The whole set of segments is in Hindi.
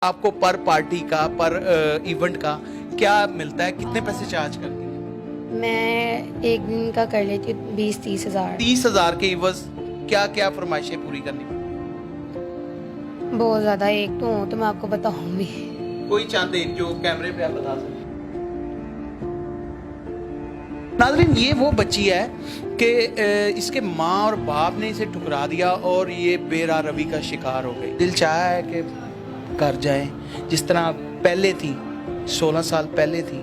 आपको पर पार्टी का पर इवेंट का क्या मिलता है, कितने पैसे चार्ज करती हैं? मैं एक दिन का कर लेती हूँ 20-30 हज़ार। 30,000 के इवज क्या क्या फरमाइशें पूरी करनी पड़ती बहुत ज़्यादा, एक तो हूँ तो मैं आपको बताऊंगी। हैं? कोई चांद एक जो कैमरे पे आप बता सकते हैं। नाज़रीन, ये वो बच्ची है कि इसके माँ और बाप ने इसे ठुकरा दिया और ये बेरा रवि का शिकार हो गई। दिल चाहा है कि घर जाएं जिस तरह पहले थी, 16 साल पहले थी,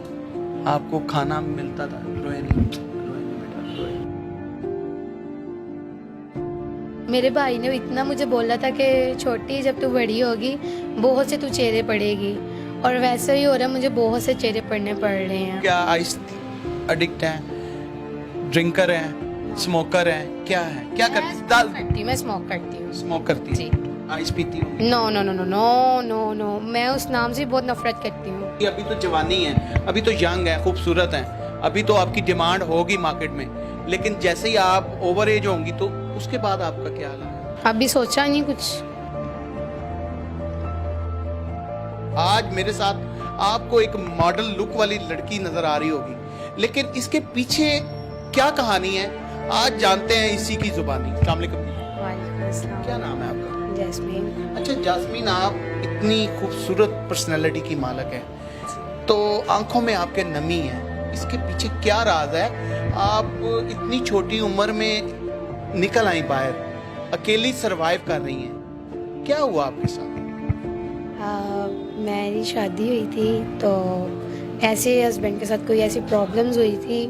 आपको खाना मिलता था। रोए नहीं बेटा, रोए नहीं। मेरे भाई ने इतना मुझे बोला था कि छोटी, जब तू बड़ी होगी बहुत से तू चेहरे पड़ेगी, और वैसे ही हो रहा है, मुझे बहुत से चेहरे पड़ने पड़ रहे हैं। क्या आइस एडिक्ट हैं, ड्रिंकर हैं, स्मोकर हैं, क्या है, क्या करती? मैं स्मोक करती हूँ। स्मोक करती जी। है, आइस पीती हूँ? No no no no no no no, मैं उस नाम से बहुत नफरत करती हूँ। अभी तो जवानी है, अभी तो यंग है, खूबसूरत है, अभी तो आपकी डिमांड होगी मार्केट में, लेकिन जैसे ही आप ओवर एज होंगी तो उसके बाद आपका क्या हाल है? अभी सोचा नहीं कुछ। आज मेरे साथ आपको एक मॉडल लुक वाली लड़की नजर आ रही होगी, लेकिन इसके पीछे क्या कहानी है आज जानते हैं इसी की जुबानी। अस्सलाम वालेकुम। वालेकुम अस्सलाम। क्या नाम है आपका? जैस्मीन। अच्छा जास्मीन, आप इतनी खूबसूरत पर्सनैलिटी की मालक है, तो आंखों में आपके नमी है, इसके पीछे क्या राज है? आप इतनी छोटी उम्र में निकल आई बाहर, अकेली सरवाइव कर रही हैं, क्या हुआ आपके साथ? मेरी शादी हुई थी तो ऐसे हस्बैंड के साथ कोई ऐसी प्रॉब्लम्स हुई थी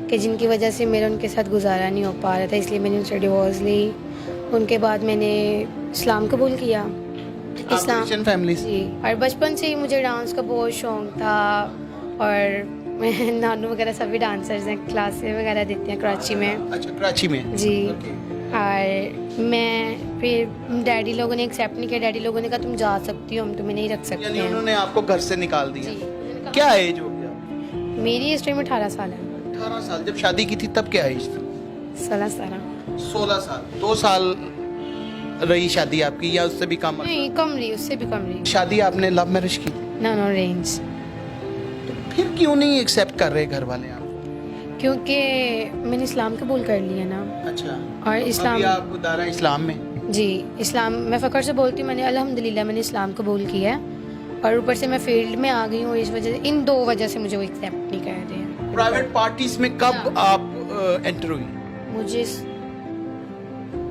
कि जिनकी वजह से मेरा उनके साथ गुजारा नहीं हो पा रहा था, इसलिए मैंने उनसे डिवोर्स ली। उनके बाद मैंने इस्लाम कबूल किया। क्रिश्चियन फैमिली से? जी, और बचपन से ही मुझे डांस का बहुत शौक था, और मैं नानू वगैरह सभी डांसर्स हैं, क्लासेस वगैरह देते हैं कराची में। अच्छा, कराची में? जी। Okay. और मैं फिर डैडी लोगों ने एक्सेप्ट नहीं किया, डैडी लोगों ने कहा तुम जा सकती हो, हम तुम्हें नहीं रख सकते यानी हैं। उन्होंने आपको घर से निकाल दिया? जी। क्या एज हो गया? मेरी हिस्ट्री में 18 साल है। 18 साल। जब शादी की थी तब क्या एज थी? 16 साल। 2 साल रही शादी आपकी या उससे भी कम? नहीं, कम रही, उससे भी कम रही। शादी आपने लव मैरिज की? No no, range. तो फिर क्यों नहीं एक्सेप्ट कर रहे घर वाले आप? क्योंकि मैंने इस्लाम कबूल कर लिया ना। अच्छा। और इस्लाम, अभी आप दायरा इस्लाम में? जी, इस्लाम मैं फ़ख्र से बोलती हूँ, मैंने अल्हम्दुलिल्लाह मैंने इस्लाम कबूल किया है, और ऊपर से मैं फील्ड में आ गई हूँ, इस वजह से, इन 2 वजह से मुझे वो एक्सेप्ट नहीं कर रहे हैं। प्राइवेट पार्टीज में कब आप एंटर हुई? मुझे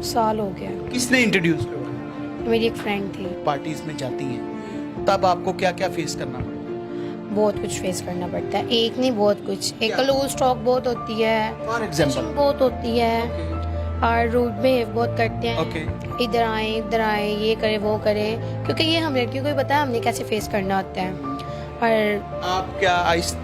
साल हो गया। किसने इंट्रोड्यूस किया? मेरी एक फ्रेंड थी। पार्टीज में जाती हैं तब आपको क्या क्या फेस करना पड़ता है? बहुत कुछ फेस करना पड़ता है, एक नहीं बहुत कुछ। एक लूज टॉक बहुत होती है, फॉर एग्जांपल? बहुत होती है, और रूड बिहेव बहुत करते हैं। ओके। इधर आए, ये करे वो करे, क्योंकि ये हम लड़कियों को ही पता है हमने कैसे फेस करना होता है। और आप क्या आइस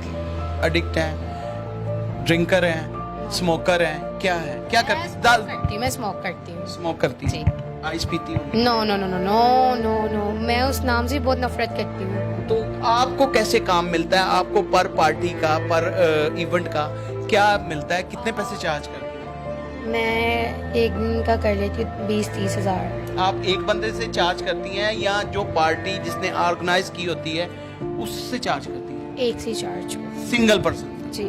एडिक्ट हैं, ड्रिंकर हैं, स्मोकर हैं, क्या है, क्या करती? मैं स्मोक करती हूँ। स्मोक करती जी। हैं, आइस पीती हूँ? No no no no no no no, मैं उस नाम से बहुत नफरत करती हूँ। तो आपको कैसे काम मिलता है? आपको पर पार्टी का, पर इवेंट का क्या मिलता है, कितने पैसे चार्ज करती हैं? मैं एक दिन का कर लेती हूँ 20-30 हज़ार। आप एक बंदे से चार्ज करती हैं या जो पार्टी जिसने ऑर्गेनाइज की होती है उससे चार्ज करती हैं? एक से चार्ज। Single person? जी।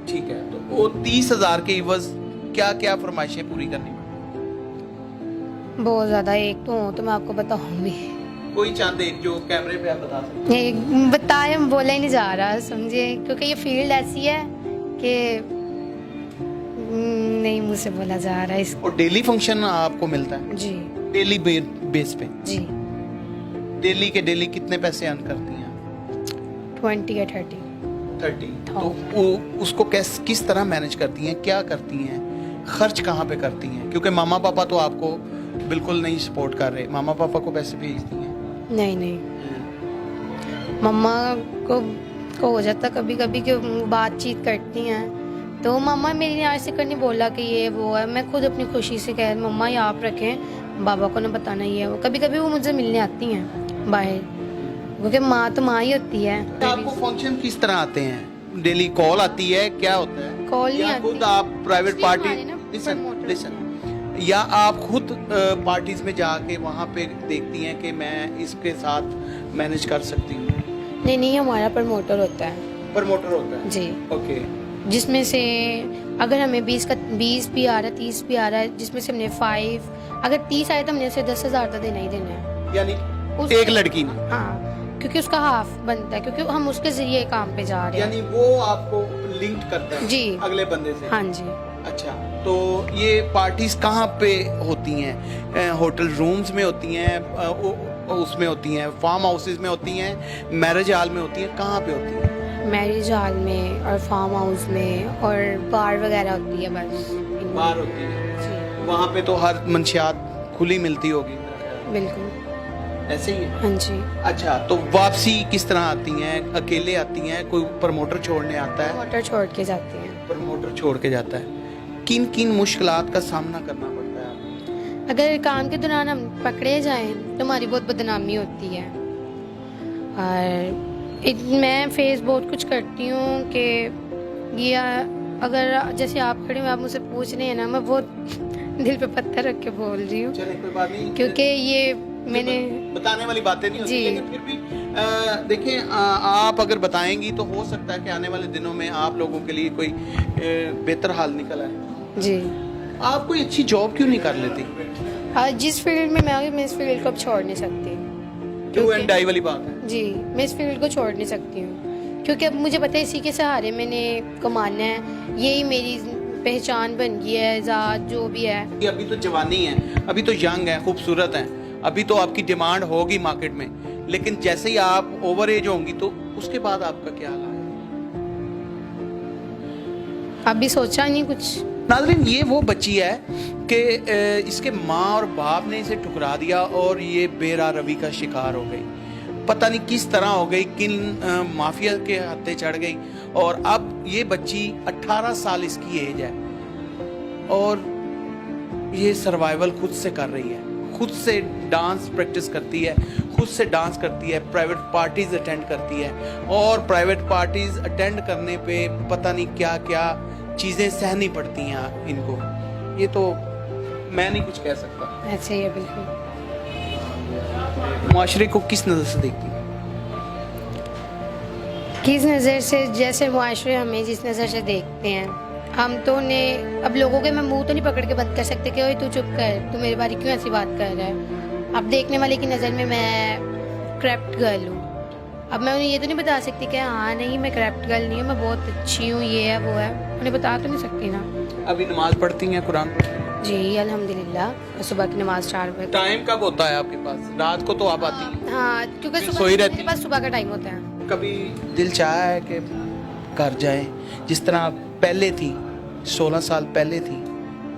ठीक है, तो वो 30,000 के इवज क्या क्या फरमाइशें पूरी करनी पड़ती? बहुत ज़्यादा, एक तो हूँ तो मैं आपको बताऊंगी। कोई चांद एक जो कैमरे पे आप बता सकते हैं? ये बताए बोला ही नहीं जा रहा, समझिए, क्योंकि ये फील्ड ऐसी है कि नहीं मुझे से बोला जा रहा है इस। और डेली फंक्शन आपको मिलता है? जी। डेली बेस पे? जी। डेली के डेली कितने पैसे अर्न करती हैं? 20 या 30। 30। तो वो उसको किस तरह मैनेज करती हैं, क्या करती हैं, खर्च कहाँ पे करती हैं? क्योंकि मामा पापा तो आपको बिल्कुल नहीं सपोर्ट कर रहे, मामा पापा को पैसे भेजती हैं? नहीं नहीं, मम्मा को हो जाता कभी कभी कि बातचीत करती हैं, तो मम्मा मेरी ने आज से करनी बोला कि ये वो है, मैं खुद अपनी खुशी से कह मम्मा ये आप रखें, बाबा को ना बताना ये वो। कभी कभी वो मुझे मिलने आती हैं बाहर, क्योंकि माँ तो माँ ही होती है। तो आपको फंक्शन किस तरह आते हैं? डेली कॉल आती है, क्या होता है? कॉल नहीं या आती। खुद आप प्राइवेट इसलिए पार्टी? हमारे ना लिसन promoter- लिसन, या आप खुद पार्टीज में जाके वहाँ पे देखती हैं कि मैं इसके साथ मैनेज कर सकती हूँ? नहीं, हमारा प्रमोटर होता है प्रमोटर होता है जी, ओके। जिसमें से अगर हमें 20 भी आ रहा है, 30 भी आ रहा है, जिसमें से हमने 5, अगर 30 आए तो हमने उसे 10,000 तो देना ही देना है। यानी उस- एक लड़की ने, हाँ, क्योंकि उसका हाफ बनता है, क्योंकि हम उसके जरिए काम पे जा रहे हैं। यानी वो आपको लिंक्ड करता है जी। अगले बंदे से? हाँ जी। अच्छा, तो ये पार्टीज कहाँ पे होती हैं? होटल रूम्स में होती हैं, उसमें होती हैं, फार्म हाउसेज में होती हैं, मैरिज हॉल में होती हैं, कहाँ पे होती हैं? मैरिज हॉल में और फार्म हाउस में और बार वगैरह होती है बस। बाहर होती है, जी, वहाँ पे तो हर मंशियात खुली मिलती होगी, बिल्कुल। ऐसे ही है? हाँ जी। अच्छा, तो वापसी किस तरह आती हैं? अकेले आती हैं, कोई प्रमोटर छोड़ने आता है? मोटर छोड़ के जाते हैं। प्रमोटर छोड़ के जाता है। किन किन मुश्किलात का सामना करना पड़ता है आपको? अगर काम के दौरान हम पकड़े जाएं तो हमारी बहुत बदनामी होती है। और मैं फेस बहुत कुछ करती हूँ कि ये अगर जैसे आप खड़े हो, आप मुझसे पूछ रहे हैं ना, मैं बहुत दिल पे पत्थर रख के बोल रही हूँ, चलिए कोई बात नहीं, क्योंकि ये मैंने बताने वाली बातें नहीं होती, जी। लेकिन फिर भी देखें, आप अगर बताएंगी तो हो सकता है कि आने वाले दिनों में आप लोगों के लिए कोई बेहतर हाल निकल आए। जी। आप कोई अच्छी जॉब क्यों नहीं कर लेती? जिस फील्ड में मैं आ गई, मैं इस फील्ड को अब छोड़ नहीं सकती। डू एंड डाई वाली बात है। जी, मैं इस फील्ड को छोड़ नहीं सकती हूँ, क्योंकि अब मुझे पता है इसी के सहारे मैंने कमाना है, यही मेरी पहचान बन गई है, ज़ात जो भी है। कि अभी तो जवानी है, अभी तो यंग है, खूबसूरत है, अभी तो आपकी डिमांड होगी मार्केट में, लेकिन जैसे ही आप ओवर एज होंगी तो उसके बाद आपका क्या हाल है? अभी सोचा नहीं कुछ। नाज़रीन, ये वो बच्ची है कि इसके माँ और बाप ने इसे ठुकरा दिया और ये बेरा रवि का शिकार हो गई। पता नहीं किस तरह हो गई, किन माफिया के हत्थे चढ़ गई, और अब ये बच्ची 18 साल इसकी एज है और ये सर्वाइवल खुद से कर रही है, खुद से डांस प्रैक्टिस करती है, खुद से डांस करती है, प्राइवेट पार्टीज अटेंड करती है, और प्राइवेट पार्टीज अटेंड करने पे पता नहीं क्या क्या चीज़ें सहनी पड़ती हैं इनको। ये तो मैं नहीं कुछ कह सकता। ऐसे ही है बिल्कुल। मुआशरे को किस नज़र से देखती हैं? किस नज़र से, जैसे मुआशरे हमें जिस नज़र से देखते हैं, हम तो उन्हें, अब लोगों के मैं मुंह तो नहीं पकड़ के बंद कर सकते कि ओए तू चुप कर, तू मेरे बारे क्यों ऐसी बात कर रहा है। अब देखने वाले की नज़र में मैं क्रैप्ट गर्ल हूँ। अब मैं उन्हें ये तो नहीं बता सकती कि हाँ नहीं मैं क्रैप्ट गर्ल नहीं हूँ, मैं बहुत अच्छी हूँ, ये है वो है, उन्हें बता तो नहीं सकती ना। अभी नमाज पढ़ती हैं, कुरान पढ़ती हैं? जी अल्हम्दुलिल्लाह, सुबह की नमाज 4 बजे। टाइम कब होता है आपके पास? रात को तो आप आती हैं? हाँ, क्योंकि फिर सुबह सोई रहती मेरे पास सुबह का टाइम होता है। कभी दिल चाहा है कि घर जाएं, जिस तरह आप पहले थी, 16 साल पहले थी,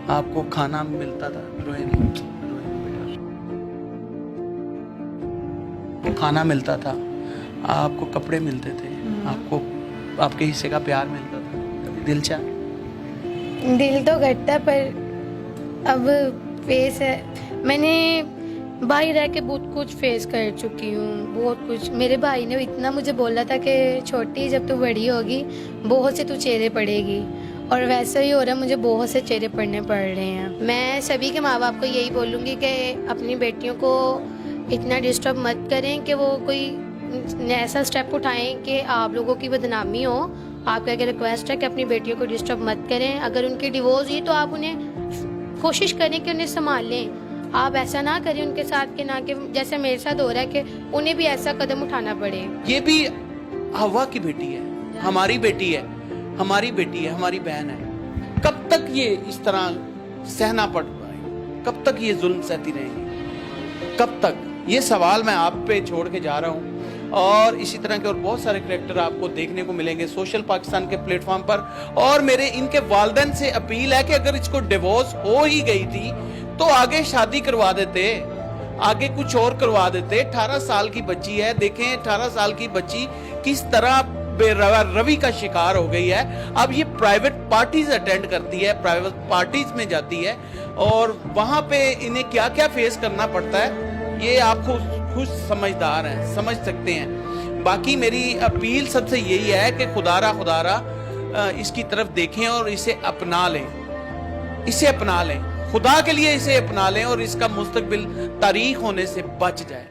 आपको खाना मिलता था? रोए नहीं, आपको खाना मिलता था, आपको कपड़े मिलते थे, आपको आपके हिस्से का प्यार मिलता था, कभी दिल चाहा? दिल तो करता, पर अब फेस है, मैंने भाई रह के बहुत कुछ फेस कर चुकी हूँ, बहुत कुछ। मेरे भाई ने इतना मुझे बोला था कि छोटी जब तू बड़ी होगी बहुत से तू चेहरे पड़ेगी, और वैसा ही हो रहा है, मुझे बहुत से चेहरे पड़ने पड़ रहे हैं। मैं सभी के माँ बाप को यही बोलूँगी कि अपनी बेटियों को इतना डिस्टर्ब मत करें कि वो कोई ऐसा स्टेप उठाएं कि आप लोगों की बदनामी हो। आपका एक रिक्वेस्ट है कि अपनी बेटियों को डिस्टर्ब मत करें। अगर उनकी डिवोर्स हुई तो आप उन्हें कोशिश करें कि उन्हें संभाल लें। आप ऐसा ना करें उनके साथ, कि ना कि जैसे मेरे साथ हो रहा है कि उन्हें भी ऐसा कदम उठाना पड़े। ये भी हवा की बेटी है, हमारी बेटी है, हमारी बेटी है, हमारी बहन है। कब तक ये इस तरह सहना पड़ पाए? कब तक ये जुल्म सहती रहेंगी? कब तक? ये सवाल मैं आप पे छोड़ के जा रहा हूँ, और इसी तरह के और बहुत सारे करैक्टर आपको देखने को मिलेंगे सोशल पाकिस्तान के प्लेटफॉर्म पर। और मेरे इनके वालिदैन से अपील है कि अगर इसको डिवोर्स हो ही गई थी तो आगे शादी करवा देते, आगे कुछ और करवा देते। 18 साल की बच्ची है, देखें 18 साल की बच्ची किस तरह रवि का शिकार हो गई है। अब ये प्राइवेट पार्टीज अटेंड करती है, प्राइवेट पार्टीज में जाती है, और वहां पे इन्हें क्या क्या फेस करना पड़ता है ये आप खुद समझदार हैं, समझ सकते हैं। बाकी मेरी अपील सबसे यही है कि खुदारा इसकी तरफ देखें और इसे अपना लें, इसे अपना लें, खुदा के लिए इसे अपना लें, और इसका मुस्तकबिल तारीख होने से बच जाए।